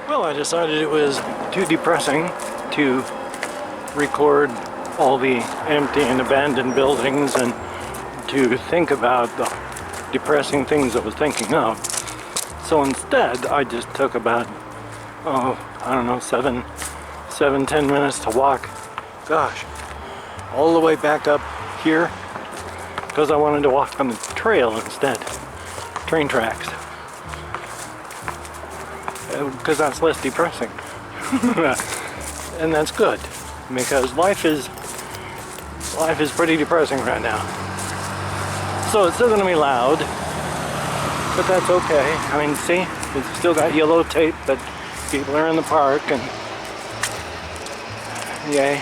Well, I decided it was too depressing to record all the empty and abandoned buildings and to think about the depressing things I was thinking of. So instead, I just took about, I don't know, 10 minutes to walk, gosh, all the way back up here, because I wanted to walk on the trail instead, train tracks, because that's less depressing. And that's good, because life is pretty depressing right now. So it's still going to be loud, but that's okay. I mean, see, it's still got yellow tape, but people are in the park, and yay.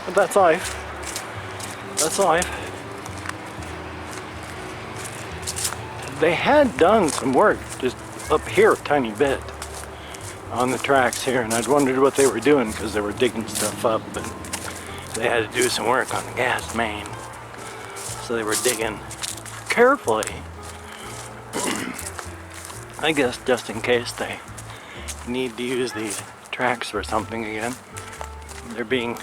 But that's life. That's life. They had done some work just up here a tiny bit on the tracks here, and I'd wondered what they were doing because they were digging stuff up, and they had to do some work on the gas main. So they were digging carefully, I guess, just in case they need to use these tracks for something again. They're being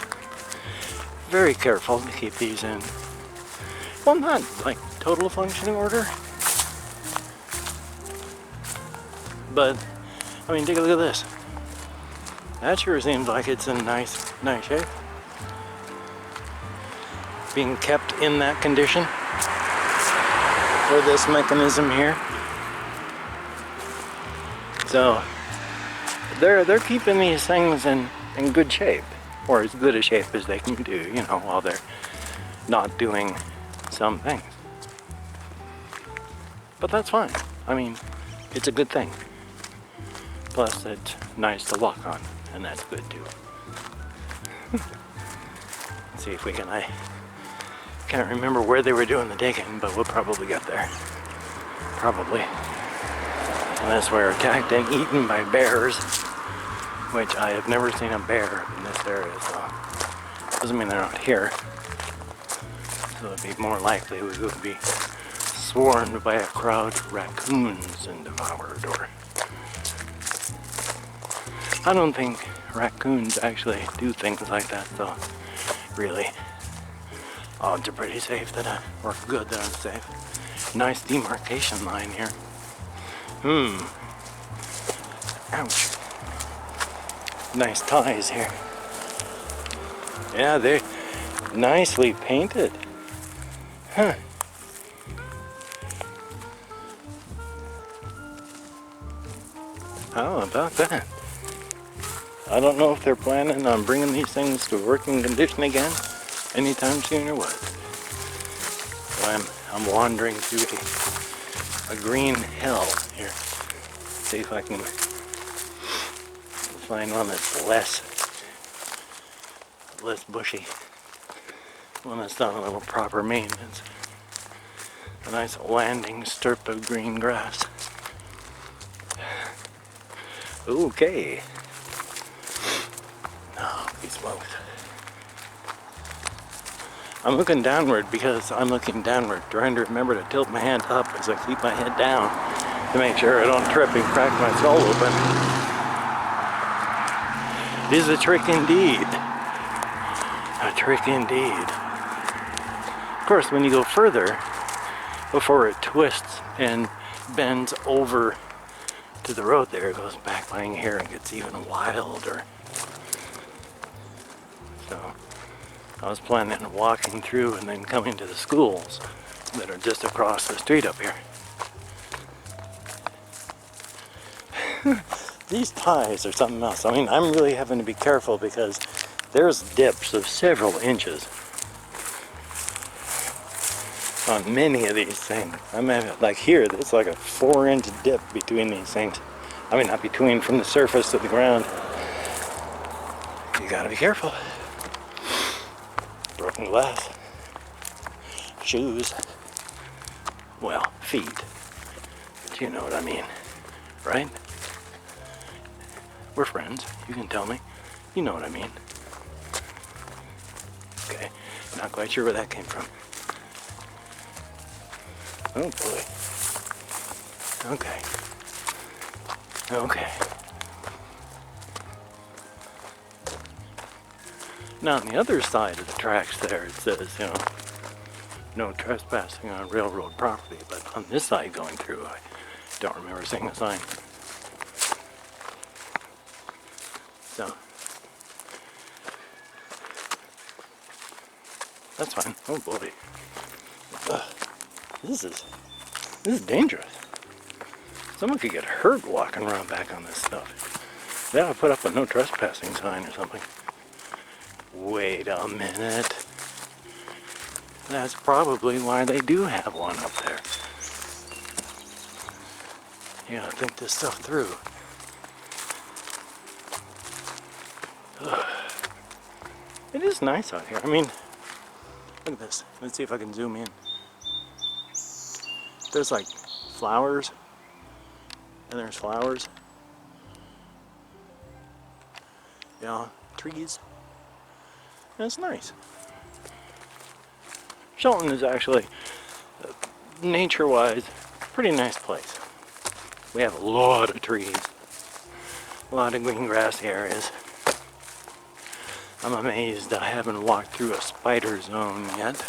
very careful to keep these in, well, not like total functioning order, but I mean, take a look at this. That sure seems like it's in nice shape, being kept in that condition for this mechanism here. So they're keeping these things in good shape, or as good a shape as they can do, you know, while they're not doing some things. But that's fine. I mean, it's a good thing. Plus, it's nice to walk on, and that's good too. Let's see if we can. I can't remember where they were doing the digging, but we'll probably get there. Probably. Unless we're attacked and eaten by bears, which I have never seen a bear in this area, so doesn't mean they're not here. So it'd be more likely we would be swarmed by a crowd of raccoons and devoured, or I don't think raccoons actually do things like that, though. Really, odds are pretty safe that or good that I'm safe. Nice demarcation line here. Ouch. Nice ties here. Yeah, they're nicely painted. Huh. How about that? I don't know if they're planning on bringing these things to working condition again anytime soon or what. So I'm wandering through a green hill here. See if I can find one that's less bushy. One that's done a little proper maintenance. A nice landing strip of green grass. Okay. Oh, be smoked. I'm looking downward because I'm looking downward, trying to remember to tilt my hand up as I keep my head down to make sure I don't trip and crack my skull open. It is a trick indeed. A trick indeed. Of course, when you go further, before it twists and bends over to the road there, it goes back lying here and gets even wilder. So I was planning on walking through and then coming to the schools that are just across the street up here. These ties are something else. I mean, I'm really having to be careful because there's dips of several inches on many of these things. I mean, like here, it's like a 4-inch dip between these things. I mean, not between, from the surface to the ground. You gotta be careful. Broken glass. Shoes. Well, feet. But you know what I mean, right? We're friends. You can tell me. You know what I mean. Okay. Not quite sure where that came from. Oh boy. Okay. Okay. Now on the other side of the tracks there, it says, you know, no trespassing on railroad property. But on this side going through, I don't remember seeing a sign. So, that's fine. Oh boy. This is dangerous. Someone could get hurt walking around back on this stuff. They ought to put up a no trespassing sign or something. Wait a minute. That's probably why they do have one up there. You gotta think this stuff through. Ugh. It is nice out here. I mean, look at this. Let's see if I can zoom in. There's like flowers, and there's flowers. You know, trees. And it's nice. Shelton is actually, nature-wise, a pretty nice place. We have a lot of trees, a lot of green grassy areas. I'm amazed I haven't walked through a spider zone yet.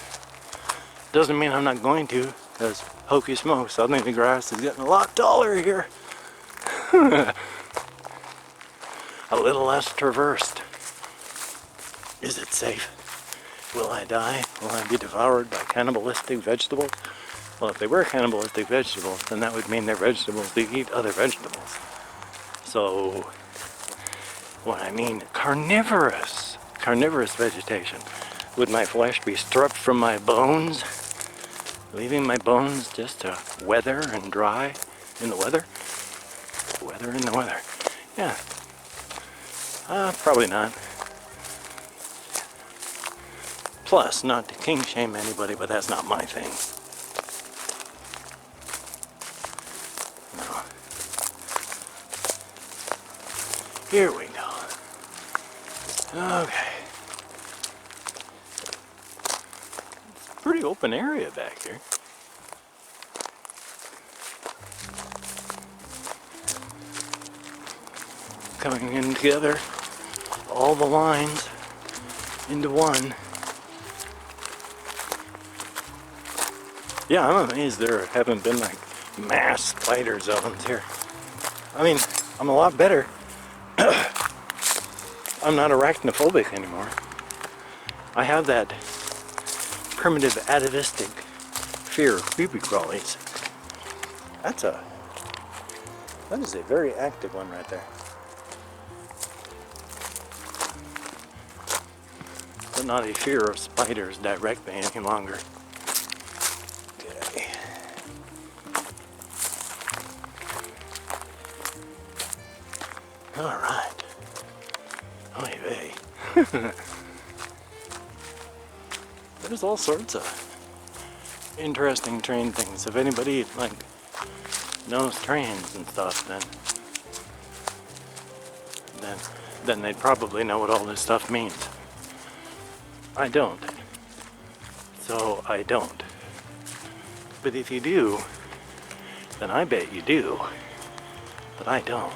Doesn't mean I'm not going to, because hokey smoke, suddenly the grass is getting a lot taller here. A little less traversed. Is it safe? Will I die? Will I be devoured by cannibalistic vegetables? Well, if they were cannibalistic vegetables, then that would mean they're vegetables that eat other vegetables. So, what I mean, carnivorous vegetation. Would my flesh be stripped from my bones, leaving my bones just to weather and dry in the weather? Weather in the weather. Yeah. Probably not. Plus, not to king shame anybody, but that's not my thing. No. Here we go. Okay. It's a pretty open area back here. Coming in together, all the lines into one. Yeah, I'm amazed there haven't been like mass spider zones here. I mean, I'm a lot better. I'm not arachnophobic anymore. I have that primitive atavistic fear of creepy crawlies. That is a very active one right there. But not a fear of spiders directly any longer. Okay. All right. Oy vey. There's all sorts of interesting train things. If anybody like knows trains and stuff, then they'd probably know what all this stuff means. I don't. So I don't. But if you do, then I bet you do. But I don't.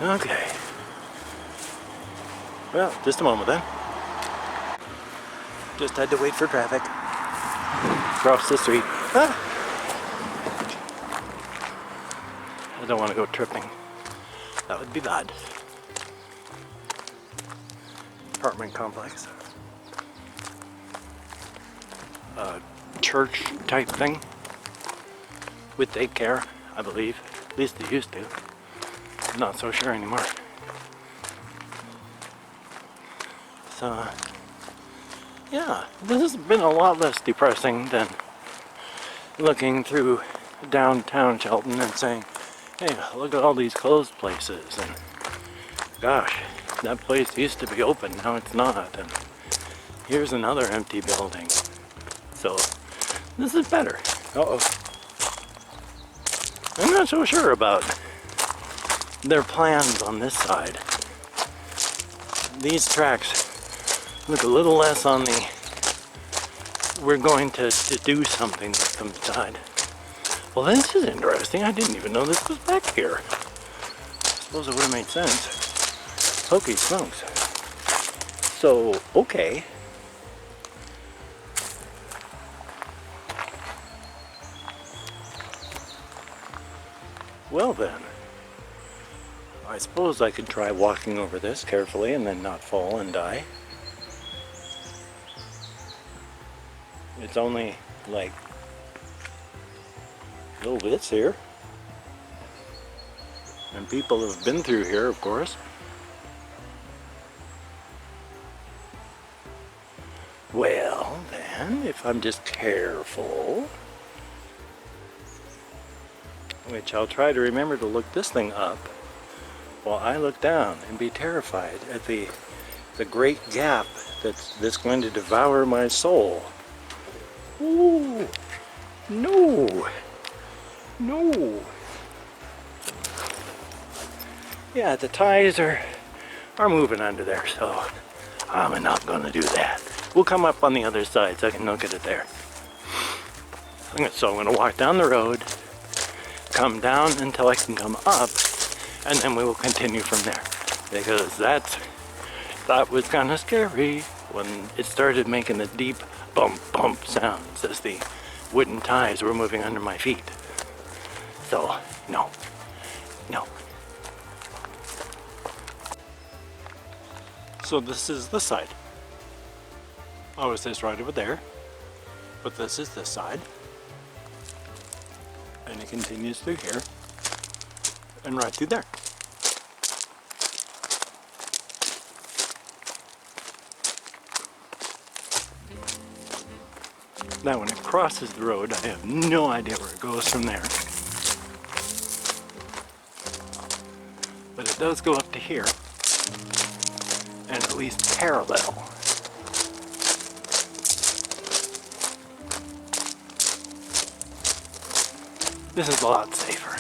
Okay. Well, just a moment then. Just had to wait for traffic. Cross the street. Ah. I don't want to go tripping. That would be bad. Apartment complex. Church type thing. With daycare, I believe. At least they used to. I'm not so sure anymore. So, yeah, this has been a lot less depressing than looking through downtown Shelton and saying, hey, look at all these closed places, and gosh, that place used to be open, now it's not, and here's another empty building. So, this is better. Uh-oh. I'm not so sure about their plans on this side. These tracks look a little less on the we're going to do something with them side. Well, this is interesting. I didn't even know this was back here. I suppose it would have made sense. Hokey smokes. So, okay. Well then, I suppose I could try walking over this carefully and then not fall and die. It's only like little bits here. And people have been through here, of course. Well then, if I'm just careful, which I'll try to remember to look this thing up while I look down and be terrified at the great gap that's going to devour my soul. Ooh, no, no. Yeah, the ties are moving under there, so I'm not going to do that. We'll come up on the other side so I can look at it there. So I'm going to walk down the road, come down until I can come up, and then we will continue from there. Because that was kind of scary when it started making the deep bump bump sounds as the wooden ties were moving under my feet. So, no. So this is this side. Oh, is this right over there? But this is this side. And it continues through here. And right through there. Now when it crosses the road, I have no idea where it goes from there. But it does go up to here. And at least parallel. This is a lot safer.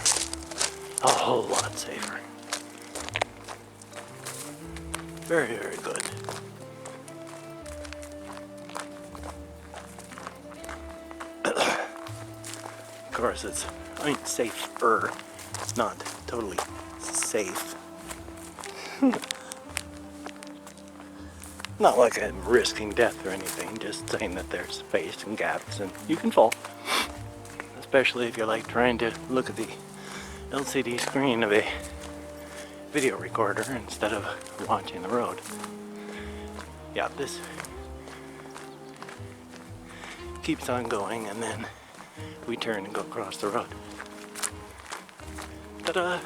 A whole lot safer. Very, very good. Of course, I mean, safer. It's not totally safe. Not like I'm risking death or anything, just saying that there's space and gaps and you can fall. Especially if you're like trying to look at the LCD screen of a video recorder instead of watching the road. Yeah, this keeps on going and then we turn and go across the road. Ta-da!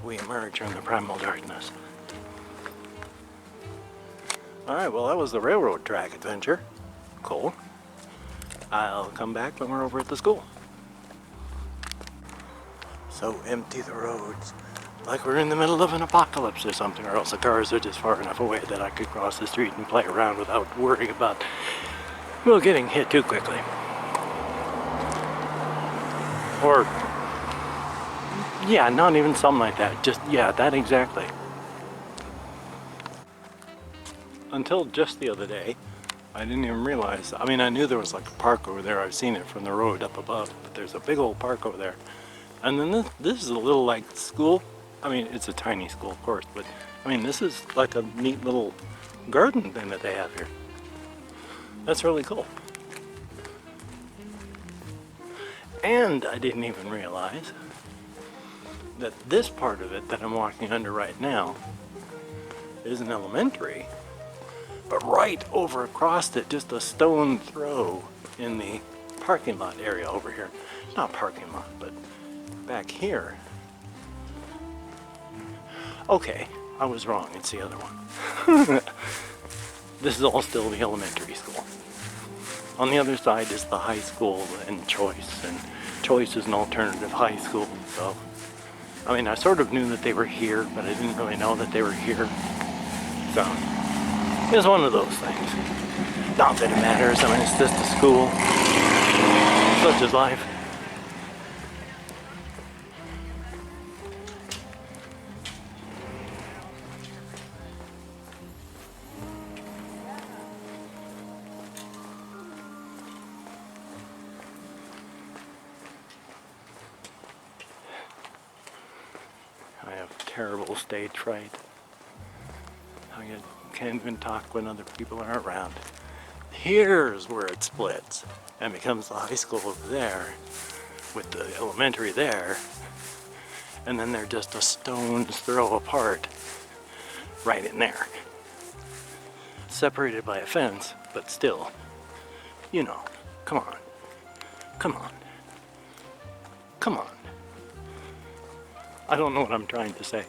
We emerge from the primal darkness. Alright, well that was the railroad track adventure. Cool. I'll come back when we're over at the school. So empty the roads. Like we're in the middle of an apocalypse or something, or else the cars are just far enough away that I could cross the street and play around without worrying about, well, getting hit too quickly. Or, yeah, not even something like that. Just, yeah, that exactly. Until just the other day, I didn't even realize. I mean, I knew there was like a park over there. I've seen it from the road up above, but there's a big old park over there. And then this is a little like school. I mean, it's a tiny school, of course, but I mean, this is like a neat little garden thing that they have here. That's really cool. And I didn't even realize that this part of it that I'm walking under right now is an elementary. But right over across it, just a stone throw in the parking lot area over here. Not parking lot, but back here. Okay, I was wrong. It's the other one. This is all still the elementary school. On the other side is the high school and Choice. And Choice is an alternative high school. So, I mean, I sort of knew that they were here, but I didn't really know that they were here. So, it's one of those things. Not that it matters. I mean, it's just a school. Such is life. terrible stage fright. You can't even talk when other people are around. Here's where it splits and becomes the high school over there with the elementary there, and then they're just a stone's throw apart right in there. Separated by a fence, but still, you know, come on, come on, come on. I don't know what I'm trying to say.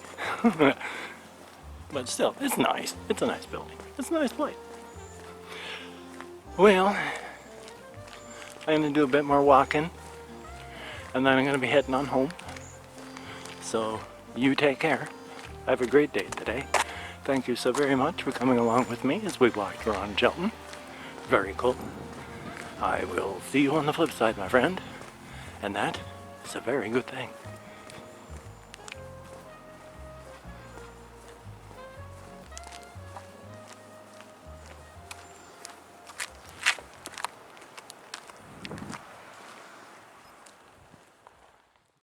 But still, it's nice. It's a nice building. It's a nice place. Well, I'm going to do a bit more walking, and then I'm going to be heading on home. So, you take care. Have a great day today. Thank you so very much for coming along with me as we walked around Shelton. Very cool. I will see you on the flip side, my friend. And that is a very good thing.